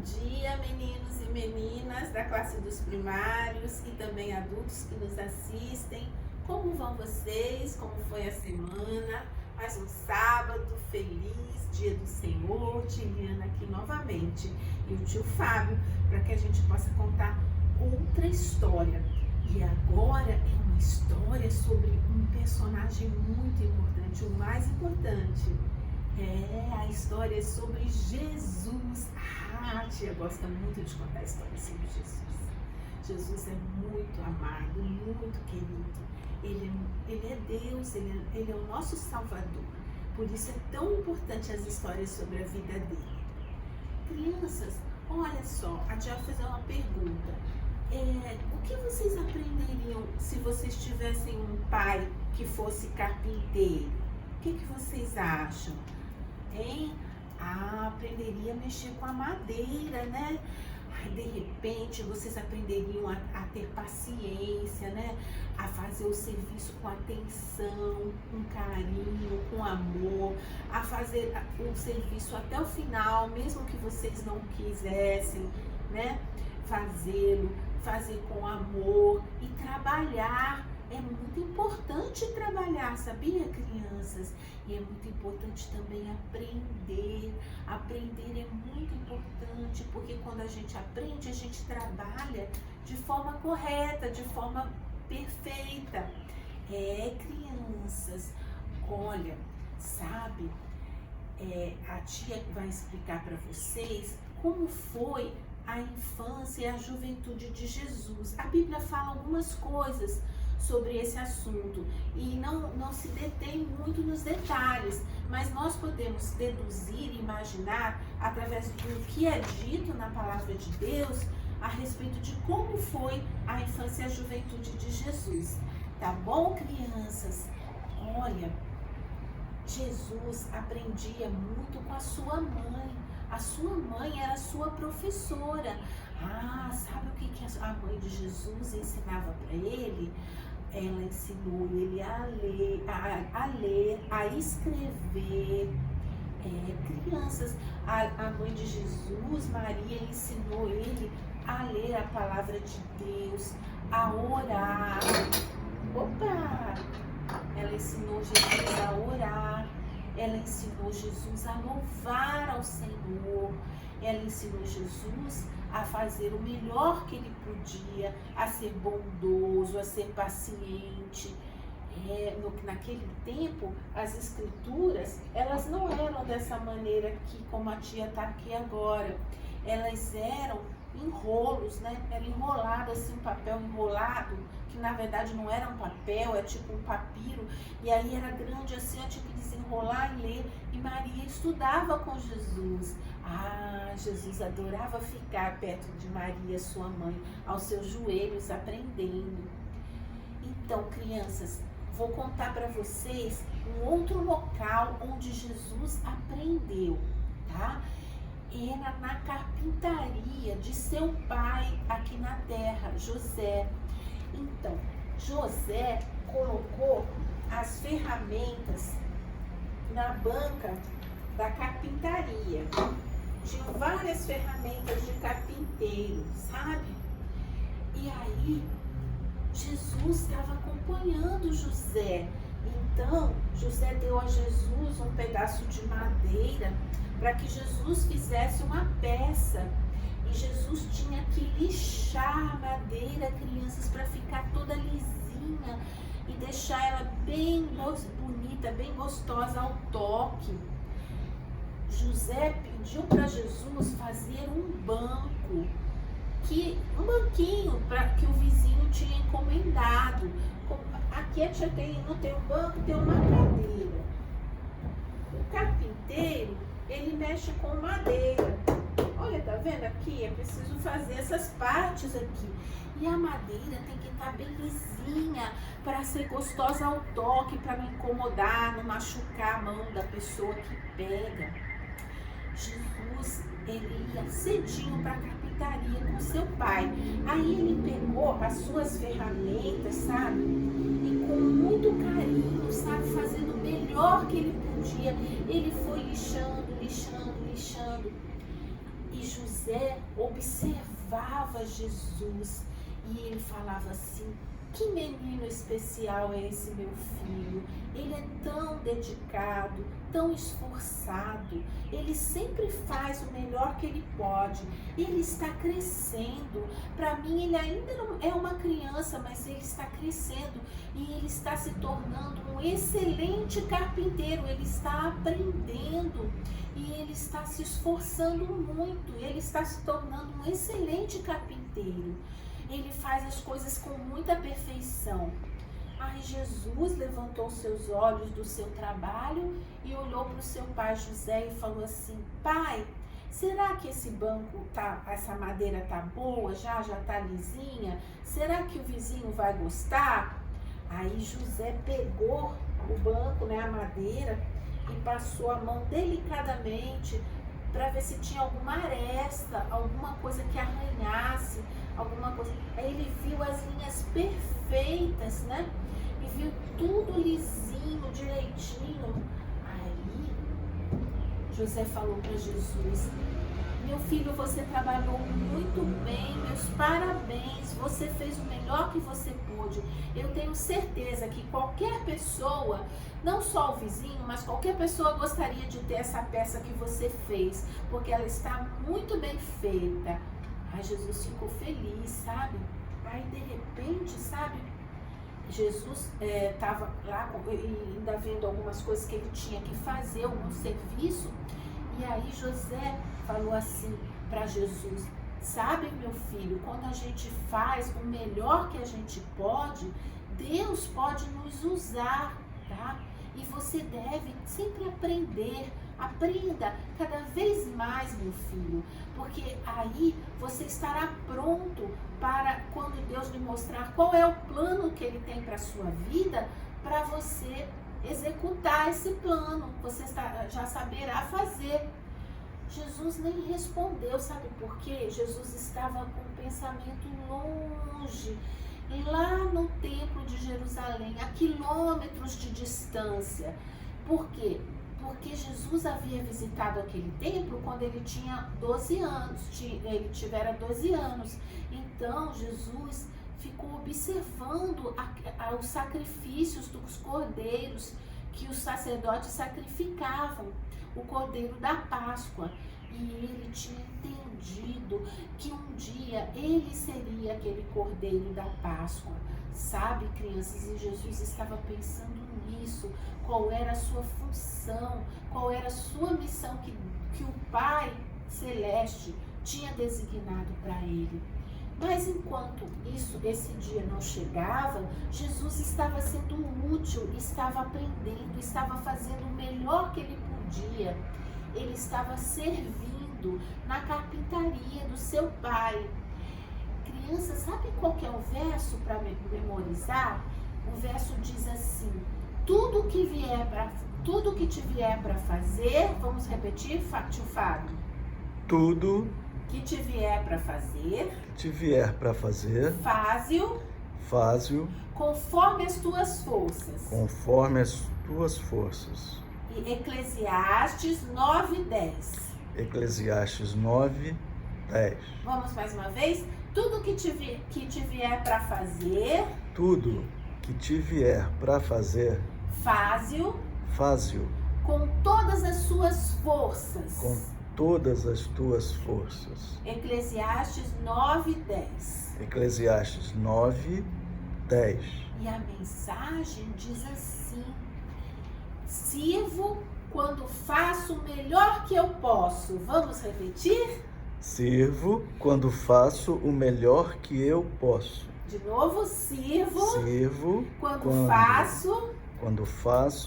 dia, meninos e meninas da classe dos primários e também adultos que nos assistem. Como vão vocês? Como foi a semana? Mais um sábado feliz, dia do Senhor. Tiliana aqui novamente e o tio Fábio, para que a gente possa contar outra história. E agora é uma história sobre um personagem muito importante, o mais importante. A história é sobre Jesus. A tia gosta muito de contar histórias sobre Jesus. Jesus é muito amado, muito querido. Ele é Deus, ele é o nosso Salvador. Por isso é tão importante as histórias sobre a vida dele. Crianças, olha só, a tia vai fazer uma pergunta. O que vocês aprenderiam se vocês tivessem um pai que fosse carpinteiro? O que vocês acham? Aprenderia a mexer com a madeira, né? De repente vocês aprenderiam a ter paciência, né? A fazer o serviço com atenção, com carinho, com amor, a fazer o serviço até o final, mesmo que vocês não quisessem, né? Fazer com amor e trabalhar. É muito importante trabalhar, sabia, crianças? E é muito importante também aprender. Aprender é muito importante, porque quando a gente aprende, a gente trabalha de forma correta, de forma perfeita. Crianças, olha, sabe, a tia vai explicar para vocês como foi a infância e a juventude de Jesus. A Bíblia fala algumas coisas sobre esse assunto e não se detém muito nos detalhes, mas nós podemos deduzir e imaginar através do que é dito na palavra de Deus a respeito de como foi a infância e a juventude de Jesus. Tá bom, crianças? Olha, Jesus aprendia muito com a sua mãe. A sua mãe era sua professora. Sabe o que a mãe de Jesus ensinava para ele? Ela ensinou ele a ler, a escrever. Crianças, a mãe de Jesus, Maria, ensinou ele a ler a palavra de Deus, a orar. Ela ensinou Jesus a orar. Ela ensinou Jesus a louvar ao Senhor. Ela ensinou Jesus a fazer o melhor que ele podia, a ser bondoso, a ser paciente. Naquele tempo, as escrituras, elas não eram dessa maneira aqui, como a tia está aqui agora. Elas eram em rolos, né? Era enrolado assim, um papel enrolado, que na verdade não era um papel, é tipo um papiro, e aí era grande assim, eu tinha que desenrolar e ler, e Maria estudava com Jesus. Jesus adorava ficar perto de Maria, sua mãe, aos seus joelhos, aprendendo. Então, crianças, vou contar para vocês um outro local onde Jesus aprendeu, tá? Era na carpintaria de seu pai aqui na terra, José. Então, José colocou as ferramentas na banca da carpintaria. Tinham várias ferramentas de carpinteiro, sabe? E aí, Jesus estava acompanhando José. Então, José deu a Jesus um pedaço de madeira para que Jesus fizesse uma peça. E Jesus tinha que lixar a madeira, crianças, para ficar toda lisinha e deixar ela bem bonita, bem gostosa ao toque. José pediu para Jesus fazer um banquinho que o vizinho tinha encomendado. Aqui a tia não tem um banco, tem uma cadeira. O carpinteiro, ele mexe com madeira. Olha, tá vendo aqui? É preciso fazer essas partes aqui. E a madeira tem que estar bem lisinha para ser gostosa ao toque, para não incomodar, não machucar a mão da pessoa que pega. Jesus, ele ia cedinho para a carpintaria com seu pai. Aí ele pegou as suas ferramentas, sabe? E com muito carinho, sabe? Fazendo o melhor que ele podia. Ele foi lixando. E José José observava Jesus e ele falava assim: que menino especial é esse meu filho? Ele é tão dedicado, tão esforçado, ele sempre faz o melhor que ele pode, ele está crescendo. Para mim ele ainda não é uma criança, mas ele está crescendo e ele está se tornando um excelente carpinteiro, ele está aprendendo e ele está se esforçando muito, ele está se tornando um excelente carpinteiro. Ele faz as coisas com muita perfeição. Aí Jesus levantou seus olhos do seu trabalho e olhou para o seu pai José e falou assim: pai, será que esse banco essa madeira tá boa, já tá lisinha? Será que o vizinho vai gostar? Aí José pegou o banco, a madeira, e passou a mão delicadamente para ver se tinha alguma aresta, alguma coisa que arranhasse, alguma coisa. Aí ele viu as linhas perfeitas, E viu tudo lisinho, direitinho. Aí José falou para Jesus: meu filho, você trabalhou muito bem, meus parabéns, você fez o melhor que você pôde. Eu tenho certeza que qualquer pessoa, não só o vizinho, mas qualquer pessoa gostaria de ter essa peça que você fez, porque ela está muito bem feita. Aí Jesus ficou feliz, sabe? Aí de repente, sabe, Jesus estava lá ainda vendo algumas coisas que ele tinha que fazer, algum serviço. E aí José falou assim para Jesus: sabe, meu filho, quando a gente faz o melhor que a gente pode, Deus pode nos usar, tá? E você deve sempre aprender. Aprenda cada vez mais, meu filho, porque aí você estará pronto para, quando Deus lhe mostrar qual é o plano que Ele tem para a sua vida, para você executar esse plano, você já saberá fazer. Jesus nem respondeu, sabe por quê? Jesus estava com o pensamento longe, lá no templo de Jerusalém, a quilômetros de distância. Por quê? Porque Jesus havia visitado aquele templo quando ele tinha 12 anos, ele tivera 12 anos. Então Jesus ficou observando os sacrifícios dos cordeiros que os sacerdotes sacrificavam, o cordeiro da Páscoa. E ele tinha entendido que um dia ele seria aquele cordeiro da Páscoa. Sabe, crianças, e Jesus estava pensando nisso, qual era a sua função, qual era a sua missão que o Pai Celeste tinha designado para ele. Mas enquanto esse dia não chegava, Jesus estava sendo útil, estava aprendendo, estava fazendo o melhor que ele podia. Ele estava servindo na carpintaria do seu pai. Criança, sabe qual que é o verso para memorizar? O verso diz assim: tudo que te vier para fazer, vamos repetir, tio Fábio? Tudo que te vier para fazer, faze-o conforme as tuas forças. E Eclesiastes 9:10. Eclesiastes 9:10. Vamos mais uma vez? Tudo que te vier para fazer. Tudo que te vier para fazer. Faze-o. Com todas as suas forças. Com todas as tuas forças. Eclesiastes 9:10. Eclesiastes 9:10. E a mensagem diz assim: sirvo quando faço o melhor que eu posso. Vamos repetir? Sirvo quando faço o melhor que eu posso. De novo, sirvo quando faço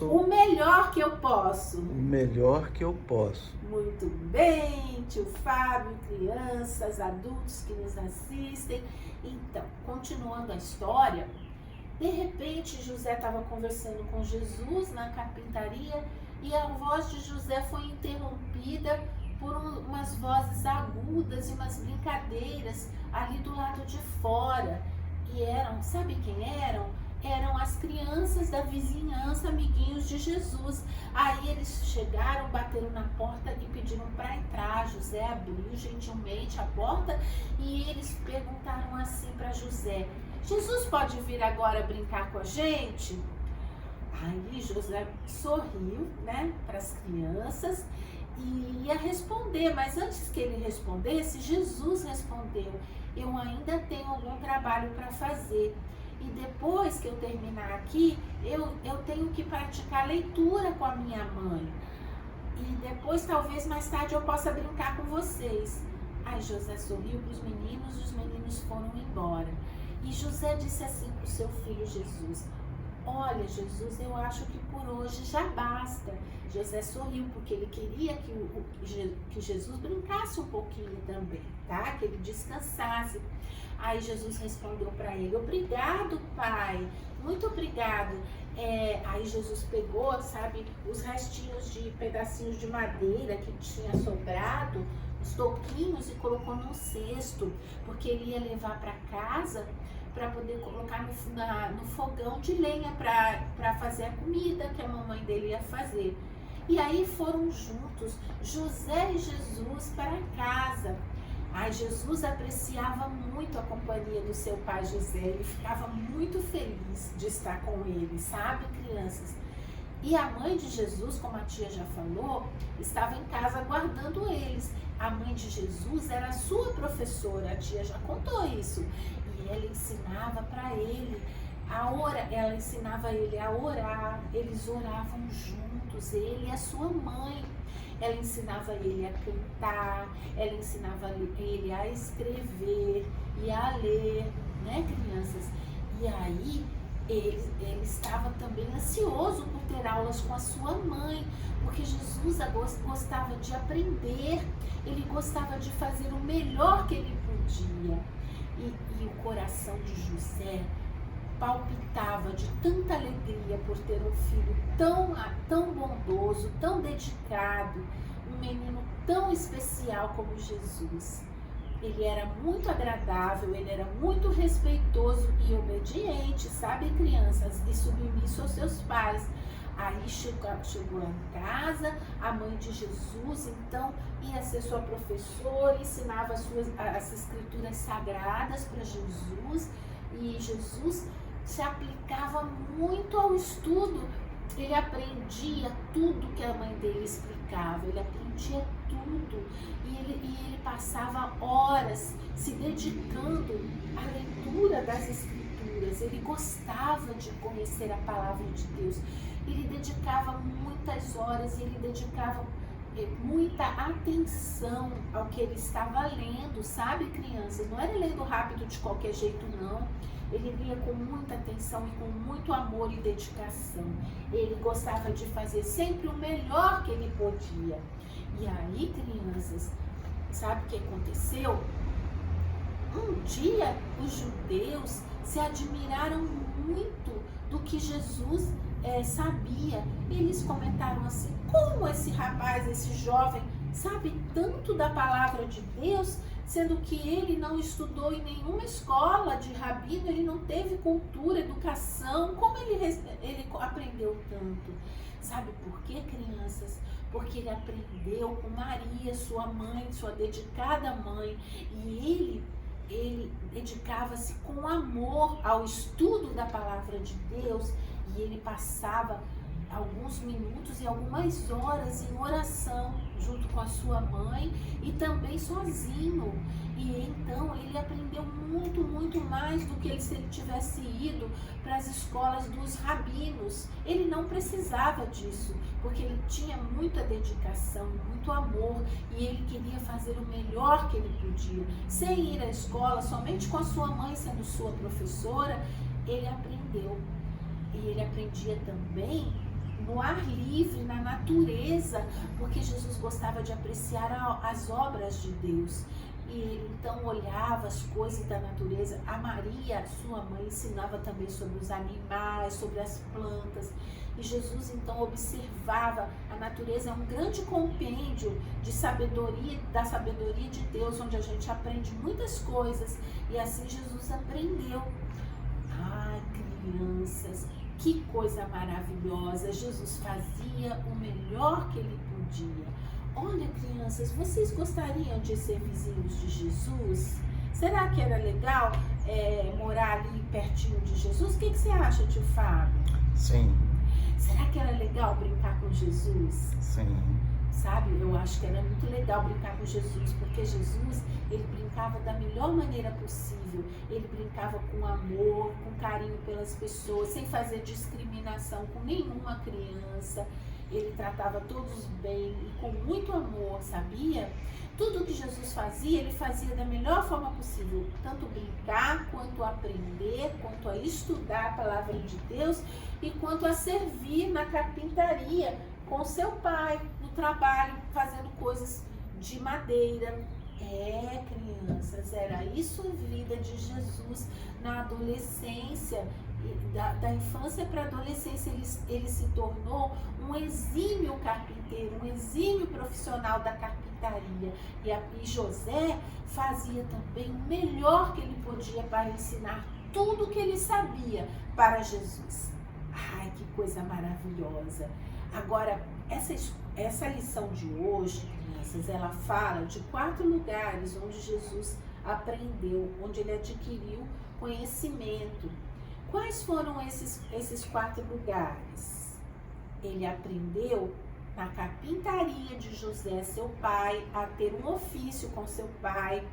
o melhor que eu posso. O melhor que eu posso. Muito bem, tio Fábio, crianças, adultos que nos assistem. Então, continuando a história, de repente José estava conversando com Jesus na carpintaria e a voz de José foi interrompida por umas vozes agudas e umas brincadeiras ali do lado de fora. E eram, sabe quem eram? eram as crianças da vizinhança, amiguinhos de Jesus. Aí eles chegaram, bateram na porta e pediram para entrar. José abriu gentilmente a porta e eles perguntaram assim para José: Jesus pode vir agora brincar com a gente? Aí José sorriu, né, para as crianças e ia responder, mas antes que ele respondesse, Jesus respondeu: eu ainda tenho algum trabalho para fazer. E depois que eu terminar aqui, eu tenho que praticar leitura com a minha mãe. E depois, talvez mais tarde, eu possa brincar com vocês. Aí José sorriu para os meninos e os meninos foram embora. E José disse assim para o seu filho Jesus: olha, Jesus, eu acho que por hoje já basta. José sorriu porque ele queria que Jesus brincasse um pouquinho também, tá? Que ele descansasse. Aí Jesus respondeu para ele: obrigado, pai, muito obrigado. Aí Jesus pegou, sabe, os restinhos de pedacinhos de madeira que tinha sobrado, os toquinhos, e colocou num cesto, porque ele ia levar para casa para poder colocar no fogão de lenha para fazer a comida que a mamãe dele ia fazer. E aí foram juntos, José e Jesus, para casa. Aí Jesus apreciava muito a companhia do seu pai José, ele ficava muito feliz de estar com ele, sabe, crianças? E a mãe de Jesus, como a tia já falou, estava em casa guardando eles. A mãe de Jesus era a sua professora, a tia já contou isso. E ela ensinava para ele a orar, ela ensinava ele a orar, eles oravam juntos, ele e a sua mãe. Ela ensinava ele a cantar, ela ensinava ele a escrever e a ler, né, crianças? E aí ele estava também ansioso por ter aulas com a sua mãe, porque Jesus gostava de aprender, ele gostava de fazer o melhor que ele podia. E o coração de José palpitava de tanta alegria por ter um filho tão bondoso, tão dedicado, um menino tão especial como Jesus. Ele era muito agradável, ele era muito respeitoso e obediente, sabe, crianças, e submisso aos seus pais. Aí chegou em casa, a mãe de Jesus, então, ia ser sua professora, ensinava as escrituras sagradas para Jesus, e Jesus se aplicava muito ao estudo. Ele aprendia tudo que a mãe dele explicava, ele aprendia tudo, e ele passava horas se dedicando à leitura das escrituras. Ele gostava de conhecer a palavra de Deus, ele dedicava muitas horas, ele dedicava muita atenção ao que ele estava lendo, sabe, crianças? Não era lendo rápido de qualquer jeito, não. Ele lia com muita atenção e com muito amor e dedicação. Ele gostava de fazer sempre o melhor que ele podia. E aí, crianças, sabe o que aconteceu? Um dia, os judeus se admiraram muito do que Jesus sabia. Eles comentaram assim: como esse rapaz, esse jovem, sabe tanto da palavra de Deus, sendo que ele não estudou em nenhuma escola de rabino, ele não teve cultura, educação, como ele aprendeu tanto? Sabe por quê, crianças? Porque ele aprendeu com Maria, sua mãe, sua dedicada mãe, e ele dedicava-se com amor ao estudo da palavra de Deus, e ele passava alguns minutos e algumas horas em oração junto com a sua mãe e também sozinho. E então ele aprendeu muito, muito mais do que se ele tivesse ido para as escolas dos rabinos. Ele não precisava disso, porque ele tinha muita dedicação, muito amor, e ele queria fazer o melhor que ele podia. Sem ir à escola, somente com a sua mãe sendo sua professora, ele aprendeu. E ele aprendia também no ar livre, na natureza, porque Jesus gostava de apreciar as obras de Deus. E ele então olhava as coisas da natureza. A Maria, sua mãe, ensinava também sobre os animais, sobre as plantas. E Jesus então observava a natureza, é um grande compêndio de sabedoria, da sabedoria de Deus, onde a gente aprende muitas coisas. E assim Jesus aprendeu. Ai, crianças, que coisa maravilhosa! Jesus fazia o melhor que ele podia. Olha, crianças, vocês gostariam de ser vizinhos de Jesus? Será que era legal morar ali pertinho de Jesus? O que você acha, tio Fábio? Sim. Será que era legal brincar com Jesus? Sim. Sabe, eu acho que era muito legal brincar com Jesus, porque Jesus, ele brincava da melhor maneira possível. Ele brincava com amor, com carinho pelas pessoas, sem fazer discriminação com nenhuma criança. Ele tratava todos bem e com muito amor, sabia? Tudo que Jesus fazia, ele fazia da melhor forma possível. Tanto brincar, quanto aprender, quanto a estudar a palavra de Deus e quanto a servir na carpintaria com seu pai, no trabalho, fazendo coisas de madeira. Crianças, era isso a vida de Jesus na adolescência. Da infância para a adolescência, ele se tornou um exímio carpinteiro, um exímio profissional da carpintaria. E José fazia também o melhor que ele podia para ensinar tudo o que ele sabia para Jesus. Ai, que coisa maravilhosa! Agora, essa lição de hoje, crianças, ela fala de 4 lugares onde Jesus aprendeu, onde ele adquiriu conhecimento. Quais foram esses 4 lugares? Ele aprendeu na carpintaria de José, seu pai, a ter um ofício com seu pai.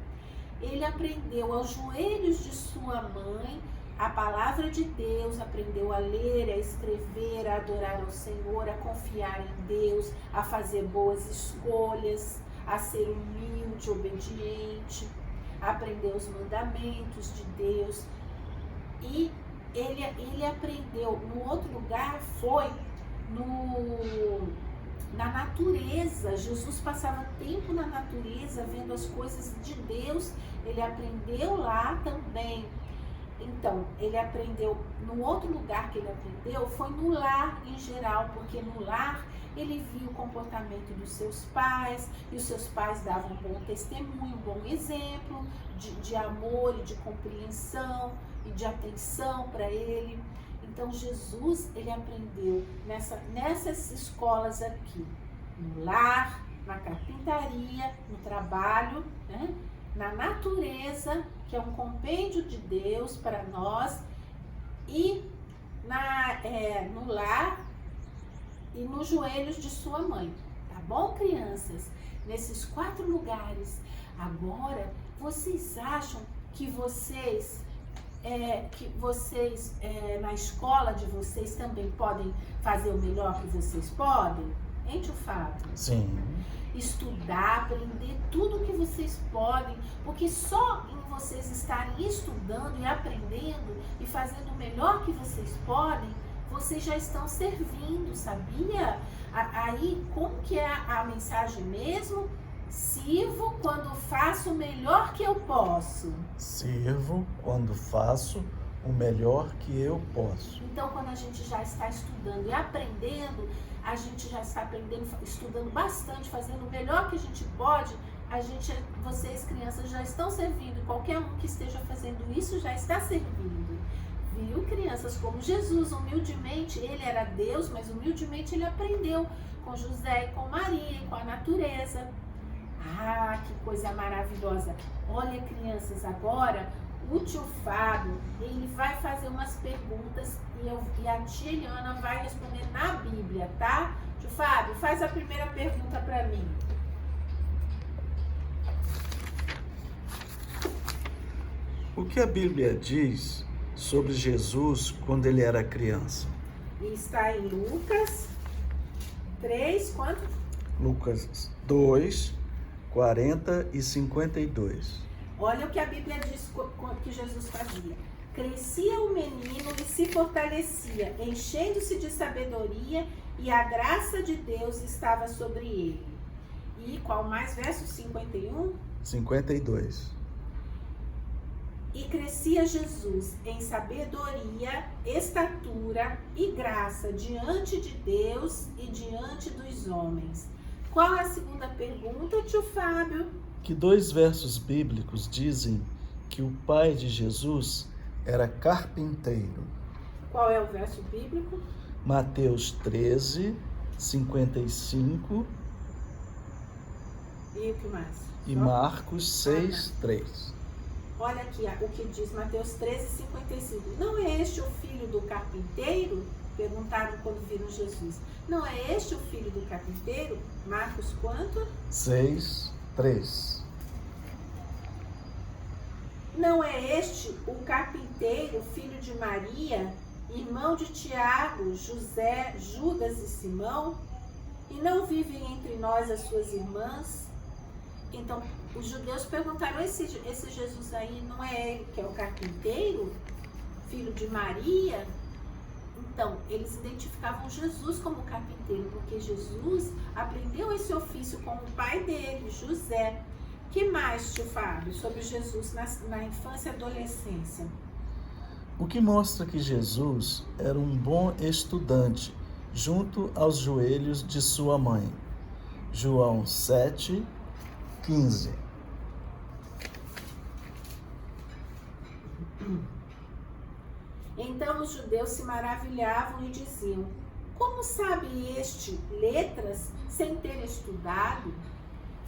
Ele aprendeu aos joelhos de sua mãe a palavra de Deus, aprendeu a ler, a escrever, a adorar ao Senhor, a confiar em Deus, a fazer boas escolhas, a ser humilde, obediente, aprendeu os mandamentos de Deus. E ele aprendeu, no outro lugar foi na natureza. Jesus passava tempo na natureza, vendo as coisas de Deus, ele aprendeu lá também. Então, ele aprendeu, no outro lugar que ele aprendeu, foi no lar em geral, porque no lar ele viu o comportamento dos seus pais, e os seus pais davam um bom testemunho, um bom exemplo de amor e de compreensão e de atenção para ele. Então, Jesus, ele aprendeu nessas escolas aqui, no lar, na carpintaria, no trabalho, né? Na natureza, que é um compêndio de Deus para nós, e no lar e nos joelhos de sua mãe. Tá bom, crianças? Nesses 4 lugares. Agora, vocês acham que vocês na escola de vocês também podem fazer o melhor que vocês podem? Hein, tio Fábio? Sim. Estudar, aprender tudo o que vocês podem, porque só em vocês estarem estudando e aprendendo e fazendo o melhor que vocês podem, vocês já estão servindo, sabia? Aí, como que é a mensagem mesmo? Sirvo quando faço o melhor que eu posso. Sirvo quando faço o melhor que eu posso. Então, quando a gente já está estudando e aprendendo, a gente já está aprendendo, estudando bastante, fazendo o melhor que a gente pode, vocês crianças já estão servindo, qualquer um que esteja fazendo isso já está servindo. Viu, crianças? Como Jesus, humildemente, ele era Deus, mas humildemente ele aprendeu com José e com Maria e com a natureza. Ah, que coisa maravilhosa! Olha, crianças, agora o tio Fábio, ele vai fazer umas perguntas e a tia Eliana vai responder na Bíblia, tá? Tio Fábio, faz a primeira pergunta para mim. O que a Bíblia diz sobre Jesus quando ele era criança? Está em Lucas 3, quanto? Lucas 2, 40 e 52. Olha o que a Bíblia diz que Jesus fazia. Crescia o menino e se fortalecia, enchendo-se de sabedoria, e a graça de Deus estava sobre ele. E qual mais verso? 51? 52. E crescia Jesus em sabedoria, estatura e graça diante de Deus e diante dos homens. Qual é a segunda pergunta, tio Fábio? Que 2 versos bíblicos dizem que o pai de Jesus era carpinteiro? Qual é o verso bíblico? Mateus 13, 55 E o que mais? e Marcos 6, 3. Olha aqui o que diz Mateus 13, 55. Não é este o filho do carpinteiro? Perguntaram quando viram Jesus. Não é este o filho do carpinteiro? Marcos quanto? 6, 3. Não é este o carpinteiro, filho de Maria, irmão de Tiago, José, Judas e Simão? E não vivem entre nós as suas irmãs? Então, os judeus perguntaram, esse Jesus aí não é ele que é o carpinteiro, filho de Maria? Então, eles identificavam Jesus como carpinteiro, porque Jesus aprendeu esse ofício com o pai dele, José. Que mais, tio Fábio, sobre Jesus na infância e adolescência? O que mostra que Jesus era um bom estudante, junto aos joelhos de sua mãe. João 7, 15. Então os judeus se maravilhavam e diziam, como sabe este letras sem ter estudado?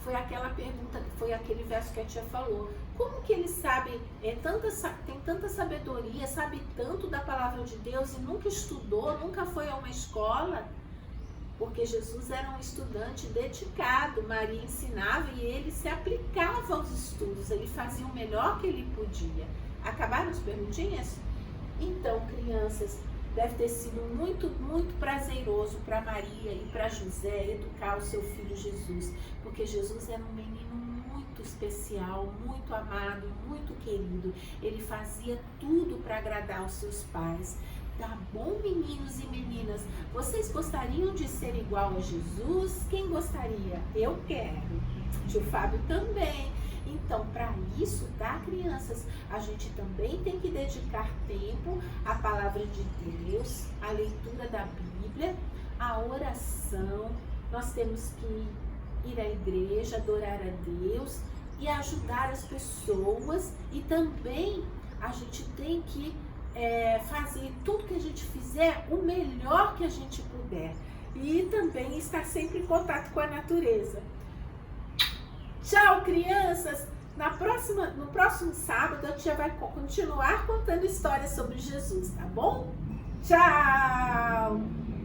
Foi aquela pergunta, foi aquele verso que a tia falou. Como que ele sabe, tem tanta sabedoria, sabe tanto da palavra de Deus e nunca estudou, nunca foi a uma escola? Porque Jesus era um estudante dedicado, Maria ensinava e ele se aplicava aos estudos, ele fazia o melhor que ele podia. Acabaram as perguntinhas? Então, crianças, deve ter sido muito, muito prazeroso para Maria e para José educar o seu filho Jesus, porque Jesus era um menino muito especial, muito amado, muito querido. Ele fazia tudo para agradar os seus pais. Tá bom, meninos e meninas? Vocês gostariam de ser igual a Jesus? Quem gostaria? Eu quero. Tio Fábio também. Então, para isso, tá, crianças? A gente também tem que dedicar tempo à palavra de Deus, à leitura da Bíblia, à oração. Nós temos que ir à igreja, adorar a Deus e ajudar as pessoas. E também a gente tem que fazer tudo que a gente fizer o melhor que a gente puder. E também estar sempre em contato com a natureza. Tchau, crianças! No próximo sábado, a tia vai continuar contando histórias sobre Jesus, tá bom? Tchau!